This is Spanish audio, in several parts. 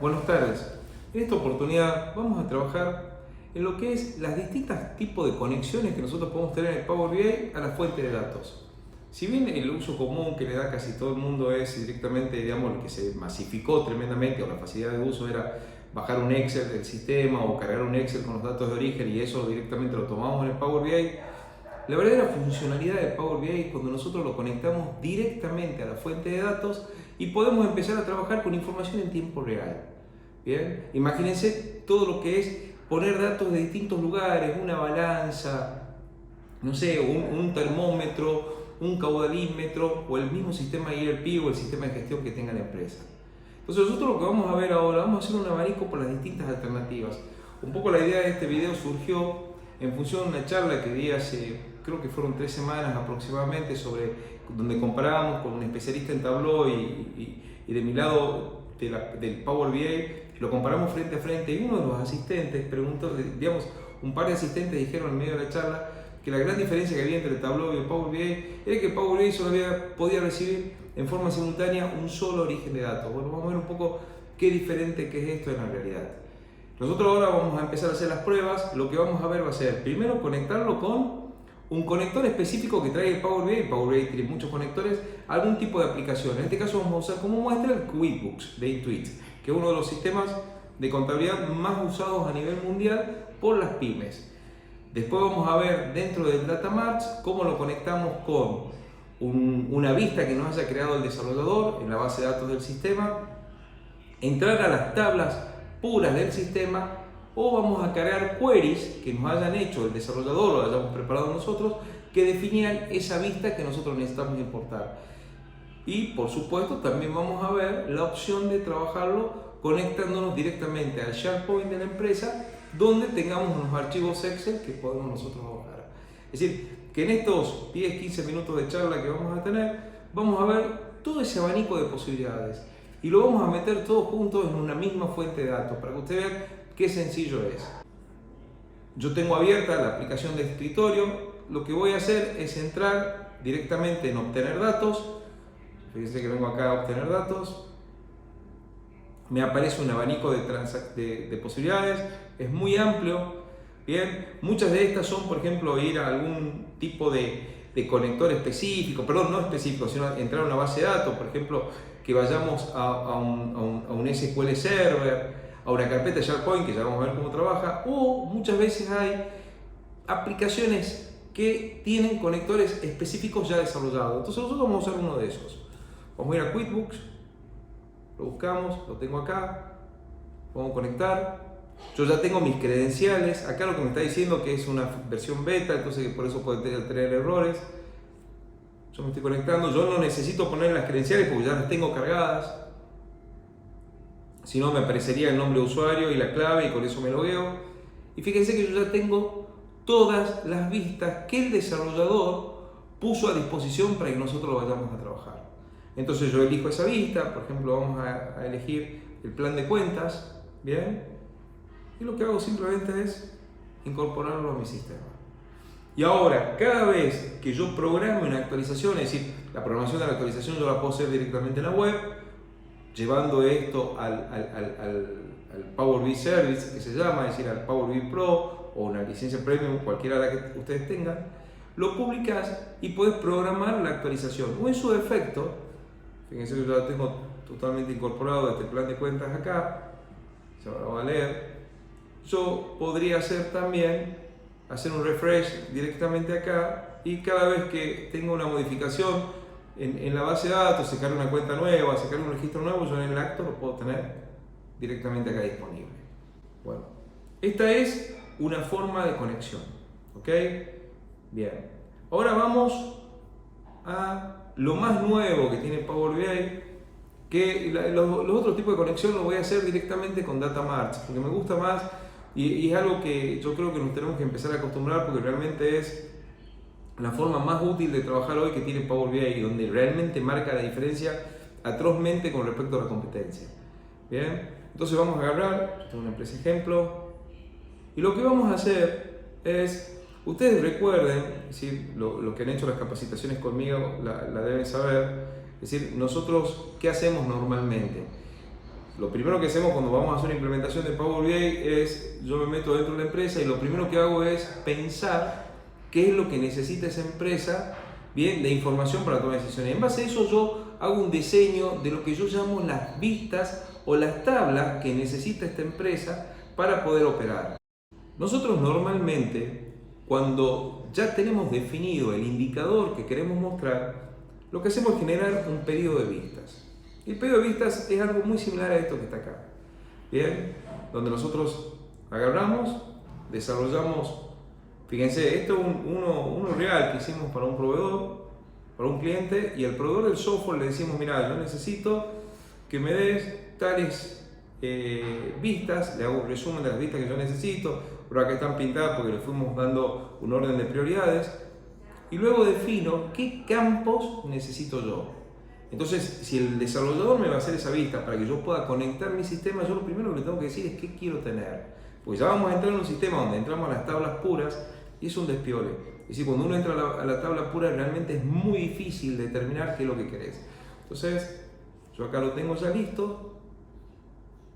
Buenas tardes. En esta oportunidad vamos a trabajar en lo que es las distintas tipos de conexiones que nosotros podemos tener en el Power BI a la fuente de datos. Si bien el uso común que le da casi todo el mundo es directamente, digamos, lo que se masificó tremendamente, o la facilidad de uso era bajar un Excel del sistema o cargar un Excel con los datos de origen y eso directamente lo tomamos en el Power BI, la verdadera funcionalidad del Power BI es cuando nosotros lo conectamos directamente a la fuente de datos y podemos empezar a trabajar con información en tiempo real. Bien, imagínense todo lo que es poner datos de distintos lugares, una balanza, no sé, un termómetro, un caudalímetro o el mismo sistema ERP o el sistema de gestión que tenga la empresa. Entonces nosotros lo que vamos a ver ahora, vamos a hacer un abanico por las distintas alternativas. Un poco la idea de este video surgió en función de una charla que di hace, creo que fueron 3 semanas aproximadamente, donde comparábamos con un especialista en Tableau y de mi lado del Power BI, lo comparamos frente a frente y uno de los asistentes preguntó, digamos, un par de asistentes dijeron en medio de la charla que la gran diferencia que había entre el Tableau y el Power BI era que el Power BI solo podía recibir en forma simultánea un solo origen de datos. Bueno, vamos a ver un poco qué diferente que es esto en la realidad. Nosotros ahora vamos a empezar a hacer las pruebas. Lo que vamos a ver va a ser, primero, conectarlo con un conector específico que trae el Power BI. El Power BI tiene muchos conectores, algún tipo de aplicación. En este caso vamos a usar como muestra el QuickBooks de Intuit, que es uno de los sistemas de contabilidad más usados a nivel mundial por las pymes. Después vamos a ver dentro del Data Marts cómo lo conectamos con una vista que nos haya creado el desarrollador en la base de datos del sistema, entrar a las tablas puras del sistema, o vamos a cargar queries que nos hayan hecho el desarrollador o hayamos preparado nosotros que definían esa vista que nosotros necesitamos importar. Y por supuesto también vamos a ver la opción de trabajarlo conectándonos directamente al SharePoint de la empresa, donde tengamos unos archivos Excel que podemos nosotros bajar. Es decir, que en estos 10-15 minutos de charla que vamos a tener, vamos a ver todo ese abanico de posibilidades y lo vamos a meter todos juntos en una misma fuente de datos para que ustedes vean qué sencillo es. Yo tengo abierta la aplicación de escritorio. Lo que voy a hacer es entrar directamente en obtener datos. Fíjense que vengo acá a obtener datos. Me aparece un abanico de posibilidades. Es muy amplio. Bien, muchas de estas son, por ejemplo, ir a algún tipo de conector específico, perdón, no específico, sino entrar a una base de datos, por ejemplo, que vayamos a un SQL Server, a una carpeta de SharePoint, que ya vamos a ver cómo trabaja, o muchas veces hay aplicaciones que tienen conectores específicos ya desarrollados. Entonces nosotros vamos a usar uno de esos. Vamos a ir a QuickBooks, lo buscamos, lo tengo acá, vamos a conectar. Yo ya tengo mis credenciales, acá lo que me está diciendo que es una versión beta, entonces por eso puede tener errores. Yo me estoy conectando, yo no necesito poner las credenciales porque ya las tengo cargadas. Si no, me aparecería el nombre de usuario y la clave y con eso me logueo. Y fíjense que yo ya tengo todas las vistas que el desarrollador puso a disposición para que nosotros lo vayamos a trabajar. Entonces yo elijo esa vista, por ejemplo vamos a elegir el plan de cuentas, ¿bien? Y lo que hago simplemente es incorporarlo a mi sistema. Y ahora, cada vez que yo programe una actualización, es decir, la programación de la actualización yo la puedo hacer directamente en la web, llevando esto al Power BI Service, que se llama, es decir, al Power BI Pro o una licencia Premium, cualquiera de la que ustedes tengan, lo publicas y puedes programar la actualización. O en su defecto, fíjense que yo la tengo totalmente incorporado este plan de cuentas acá, se va a leer. Yo podría hacer también, hacer un refresh directamente acá y cada vez que tenga una modificación en la base de datos, sacar una cuenta nueva, sacar un registro nuevo, yo en el acto lo puedo tener directamente acá disponible. Bueno, esta es una forma de conexión, ¿ok? Bien, ahora vamos a lo más nuevo que tiene Power BI, que los otros tipos de conexión los voy a hacer directamente con Data Marts, porque me gusta más y es algo que yo creo que nos tenemos que empezar a acostumbrar porque realmente es la forma más útil de trabajar hoy que tiene Power BI, donde realmente marca la diferencia atrozmente con respecto a la competencia. Bien, entonces vamos a agarrar, tengo una empresa ejemplo, y lo que vamos a hacer es, ustedes recuerden, es decir, lo que han hecho las capacitaciones conmigo la deben saber, es decir, nosotros, ¿qué hacemos normalmente? Lo primero que hacemos cuando vamos a hacer una implementación de Power BI es, yo me meto dentro de la empresa y lo primero que hago es pensar qué es lo que necesita esa empresa, bien, de información para tomar decisiones. En base a eso yo hago un diseño de lo que yo llamo las vistas o las tablas que necesita esta empresa para poder operar. Nosotros normalmente, cuando ya tenemos definido el indicador que queremos mostrar, lo que hacemos es generar un pedido de vistas. El pedido de vistas es algo muy similar a esto que está acá. Bien, donde nosotros agarramos, desarrollamos, fíjense, esto es uno real que hicimos para un proveedor, para un cliente, y al proveedor del software le decimos, mira, yo necesito que me des tales vistas, le hago un resumen de las vistas que yo necesito, pero acá están pintadas porque le fuimos dando un orden de prioridades, y luego defino qué campos necesito yo. Entonces, si el desarrollador me va a hacer esa vista para que yo pueda conectar mi sistema, yo lo primero que le tengo que decir es qué quiero tener. Pues ya vamos a entrar en un sistema donde entramos a las tablas puras y es un despiole. Es decir, cuando uno entra a la tabla pura realmente es muy difícil determinar qué es lo que querés. Entonces, yo acá lo tengo ya listo.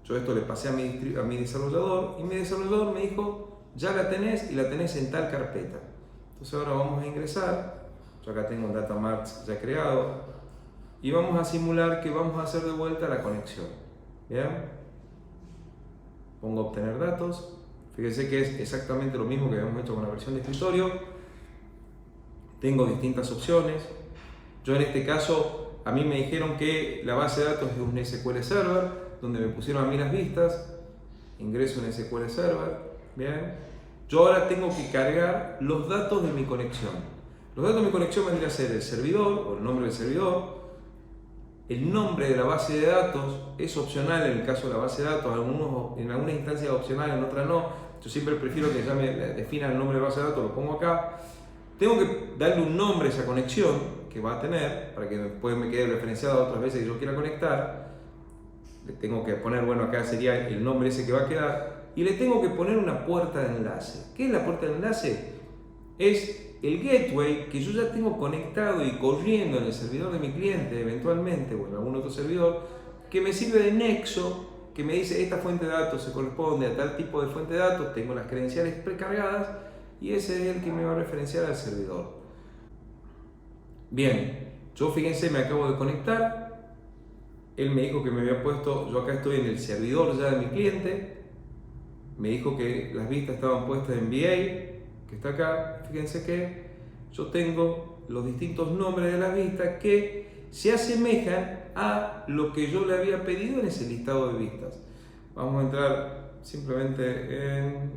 Yo esto le pasé a mi desarrollador y mi desarrollador me dijo, ya la tenés y la tenés en tal carpeta. Entonces ahora vamos a ingresar. Yo acá tengo un data marts ya creado. Y vamos a simular que vamos a hacer de vuelta la conexión. ¿Bien? Pongo obtener datos. Fíjense que es exactamente lo mismo que habíamos hecho con la versión de escritorio. Tengo distintas opciones. Yo en este caso, a mí me dijeron que la base de datos es un SQL Server, donde me pusieron a mí las vistas. Ingreso en SQL Server. ¿Bien? Yo ahora tengo que cargar los datos de mi conexión. Los datos de mi conexión vendría a ser el servidor, o el nombre del servidor. El nombre de la base de datos es opcional en el caso de la base de datos, en algunas instancias opcional, en otras no. Yo siempre prefiero que ya me definan el nombre de la base de datos, lo pongo acá. Tengo que darle un nombre a esa conexión que va a tener, para que después me quede referenciado otras veces que yo quiera conectar. Le tengo que poner, bueno, acá sería el nombre ese que va a quedar. Y le tengo que poner una puerta de enlace. ¿Qué es la puerta de enlace? Es el gateway que yo ya tengo conectado y corriendo en el servidor de mi cliente eventualmente o en algún otro servidor, que me sirve de nexo, que me dice esta fuente de datos se corresponde a tal tipo de fuente de datos, tengo las credenciales precargadas y ese es el que me va a referenciar al servidor. Bien, yo fíjense, me acabo de conectar, él me dijo que me había puesto, yo acá estoy en el servidor ya de mi cliente, me dijo que las vistas estaban puestas en VA, que está acá. Fíjense que yo tengo los distintos nombres de las vistas que se asemejan a lo que yo le había pedido en ese listado de vistas. Vamos a entrar simplemente en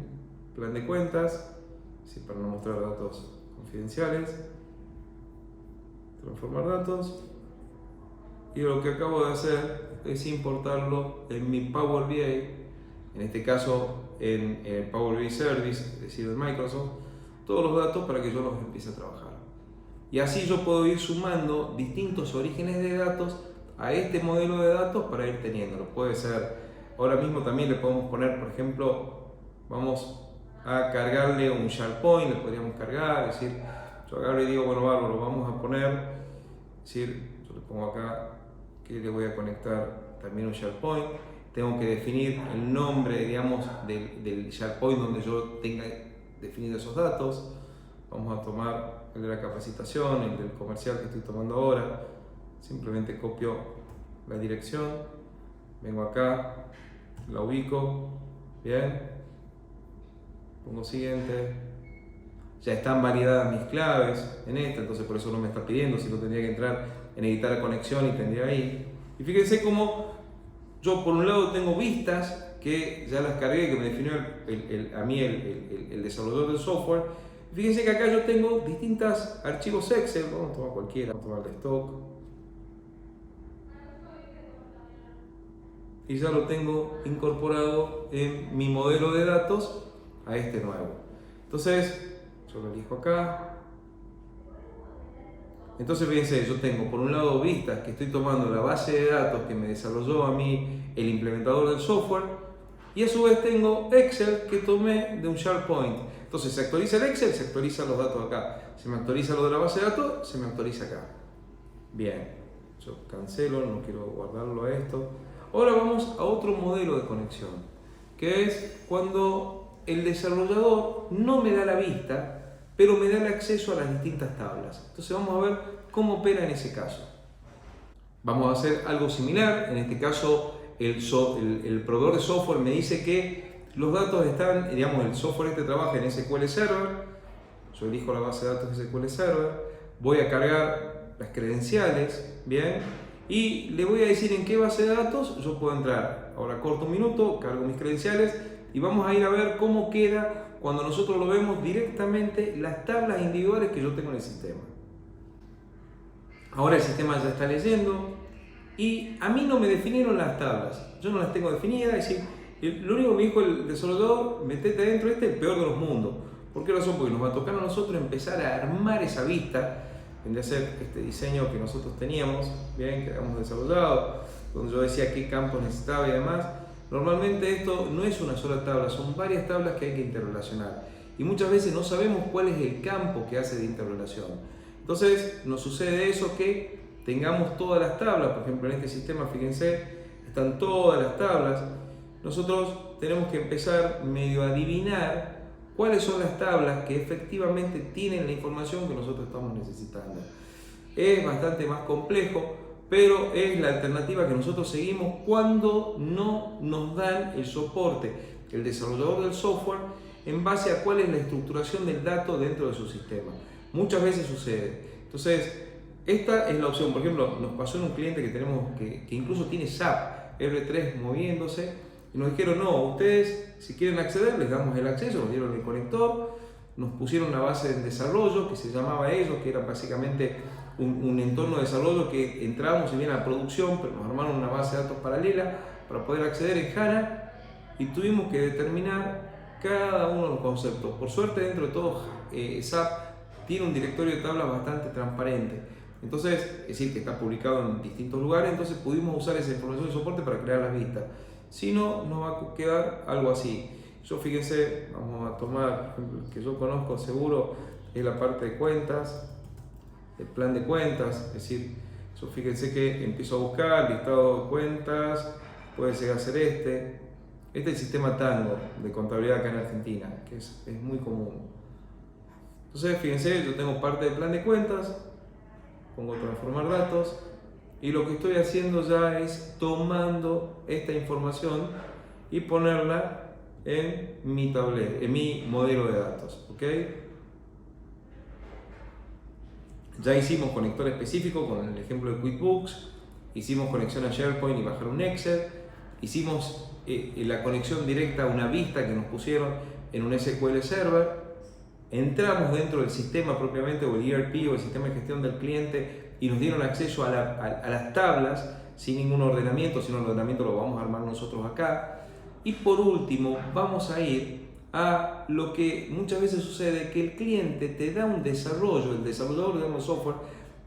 plan de cuentas, sí, para no mostrar datos confidenciales, transformar datos, y lo que acabo de hacer es importarlo en mi Power BI, en este caso en el Power BI Service, es decir, en Microsoft, todos los datos para que yo los empiece a trabajar. Y así yo puedo ir sumando distintos orígenes de datos a este modelo de datos para ir teniéndolo. Puede ser, ahora mismo también le podemos poner, por ejemplo, vamos a cargarle un SharePoint, le podríamos cargar, es decir, yo agarro y digo, bueno, bárbaro, vamos a poner, es decir, yo le pongo acá que le voy a conectar también un SharePoint. Tengo que definir el nombre, digamos, del SharePoint donde yo tenga definido esos datos. Vamos a tomar el de la capacitación, el del comercial que estoy tomando ahora. Simplemente copio la dirección, vengo acá, la ubico, bien, pongo siguiente. Ya están validadas mis claves en esta, entonces por eso no me está pidiendo, si no tendría que entrar en editar la conexión y tendría ahí. Y fíjense cómo yo por un lado tengo vistas que ya las cargué, que me definió a mí el desarrollador del software. Fíjense que acá yo tengo distintos archivos Excel, vamos a tomar cualquiera, vamos a tomar de stock. Y ya lo tengo incorporado en mi modelo de datos a este nuevo. Entonces, yo lo elijo acá. Entonces fíjense, yo tengo por un lado vistas que estoy tomando la base de datos que me desarrolló a mí el implementador del software, y a su vez tengo Excel que tomé de un SharePoint. Entonces se actualiza el Excel, se actualizan los datos acá. Se me actualiza lo de la base de datos, se me actualiza acá. Bien, yo cancelo, no quiero guardarlo a esto. Ahora vamos a otro modelo de conexión, que es cuando el desarrollador no me da la vista, pero me da el acceso a las distintas tablas. Entonces vamos a ver cómo opera en ese caso. Vamos a hacer algo similar. En este caso, el proveedor de software me dice que los datos están, digamos, el software este trabaja en SQL Server. Yo elijo la base de datos de SQL Server, voy a cargar las credenciales, ¿bien? Y le voy a decir en qué base de datos yo puedo entrar. Ahora corto un minuto, cargo mis credenciales y vamos a ir a ver cómo queda cuando nosotros lo vemos directamente las tablas individuales que yo tengo en el sistema. Ahora el sistema ya está leyendo y a mí no me definieron las tablas, yo no las tengo definidas, es decir, lo único que me dijo el desarrollador, metete adentro, el peor de los mundos. ¿Por qué razón? Porque nos va a tocar a nosotros empezar a armar esa vista, vendría a ser este diseño que nosotros teníamos, bien, que habíamos desarrollado, donde yo decía qué campos necesitaba y demás. Normalmente esto no es una sola tabla, son varias tablas que hay que interrelacionar. Y muchas veces no sabemos cuál es el campo que hace de interrelación. Entonces nos sucede eso que tengamos todas las tablas, por ejemplo en este sistema, fíjense, están todas las tablas. Nosotros tenemos que empezar medio a adivinar cuáles son las tablas que efectivamente tienen la información que nosotros estamos necesitando. Es bastante más complejo, pero es la alternativa que nosotros seguimos cuando no nos dan el soporte, el desarrollador del software, en base a cuál es la estructuración del dato dentro de su sistema. Muchas veces sucede. Entonces, esta es la opción. Por ejemplo, nos pasó en un cliente que tenemos que incluso tiene SAP R3 moviéndose. Y nos dijeron, no, ustedes si quieren acceder les damos el acceso, nos dieron el conector, nos pusieron una base de desarrollo que se llamaba ellos, que era básicamente un entorno de desarrollo que entrábamos y bien a la producción, pero nos armaron una base de datos paralela para poder acceder en HANA y tuvimos que determinar cada uno de los conceptos. Por suerte dentro de todo SAP tiene un directorio de tablas bastante transparente. Entonces, es decir, que está publicado en distintos lugares, entonces pudimos usar esa información de soporte para crear las vistas. Si no, nos va a quedar algo así. Yo fíjense, vamos a tomar, por ejemplo, el que yo conozco seguro es la parte de cuentas, el plan de cuentas, es decir, yo fíjense que empiezo a buscar listado de cuentas, puede llegar a ser este es el sistema Tango de contabilidad acá en Argentina, que es muy común. Entonces, fíjense, yo tengo parte del plan de cuentas, pongo transformar datos, y lo que estoy haciendo ya es tomando esta información y ponerla en mi tablero, en mi modelo de datos, ¿ok? Ya hicimos conector específico con el ejemplo de QuickBooks, hicimos conexión a SharePoint y bajar un Excel, hicimos la conexión directa a una vista que nos pusieron en un SQL Server, entramos dentro del sistema propiamente, o el ERP o el sistema de gestión del cliente, y nos dieron acceso a las tablas sin ningún ordenamiento, sino el ordenamiento lo vamos a armar nosotros acá. Y por último vamos a ir a lo que muchas veces sucede, que el cliente te da un desarrollo, el desarrollador de software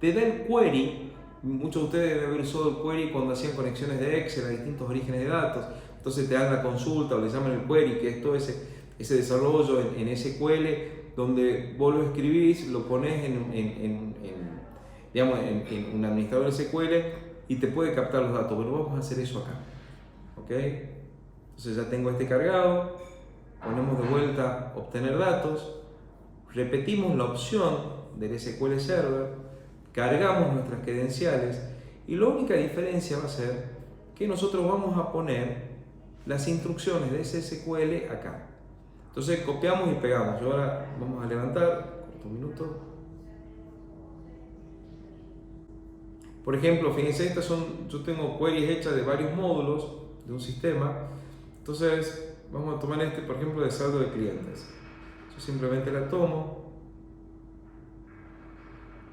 te da el query. Muchos de ustedes deben haber usado el query cuando hacían conexiones de Excel a distintos orígenes de datos, entonces te dan la consulta o le llaman el query, que es todo ese desarrollo en SQL, donde vos lo escribís, lo pones en un administrador de SQL y te puede captar los datos. Bueno, vamos a hacer eso acá, ¿ok? Entonces ya tengo este cargado, ponemos de vuelta obtener datos, repetimos la opción del SQL Server, cargamos nuestras credenciales y la única diferencia va a ser que nosotros vamos a poner las instrucciones de ese SQL acá. Entonces copiamos y pegamos. Y ahora vamos a levantar, un minuto. Por ejemplo, fíjense, yo tengo queries hechas de varios módulos de un sistema. Entonces vamos a tomar por ejemplo, de saldo de clientes. Yo simplemente la tomo,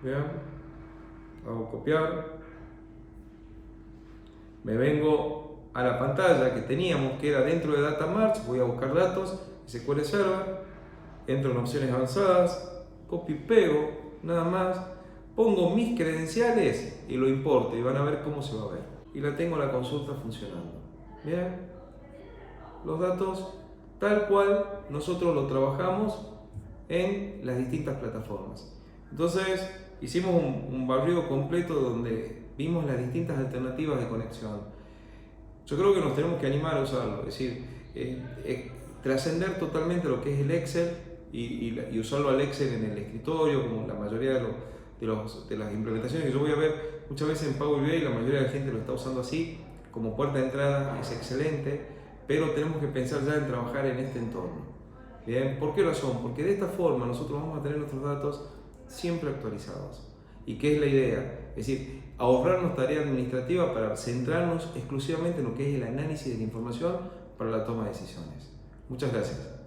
vean, hago copiar, me vengo a la pantalla que teníamos, que era dentro de Data March, voy a buscar datos, SQL Server, entro en opciones avanzadas, copio y pego, nada más, pongo mis credenciales y lo importo y van a ver cómo se va a ver. Y la tengo la consulta funcionando. Bien, los datos tal cual nosotros lo trabajamos en las distintas plataformas. Entonces hicimos un barrido completo donde vimos las distintas alternativas de conexión. Yo creo que nos tenemos que animar a usarlo, es decir, trascender totalmente lo que es el Excel y usarlo al Excel en el escritorio, como la mayoría de las implementaciones que yo voy a ver muchas veces en Power BI, la mayoría de la gente lo está usando así, como puerta de entrada, es excelente, pero tenemos que pensar ya en trabajar en este entorno. Bien, ¿por qué razón? Porque de esta forma nosotros vamos a tener nuestros datos siempre actualizados. ¿Y qué es la idea? Es decir, ahorrarnos tarea administrativa para centrarnos exclusivamente en lo que es el análisis de la información para la toma de decisiones. Muchas gracias.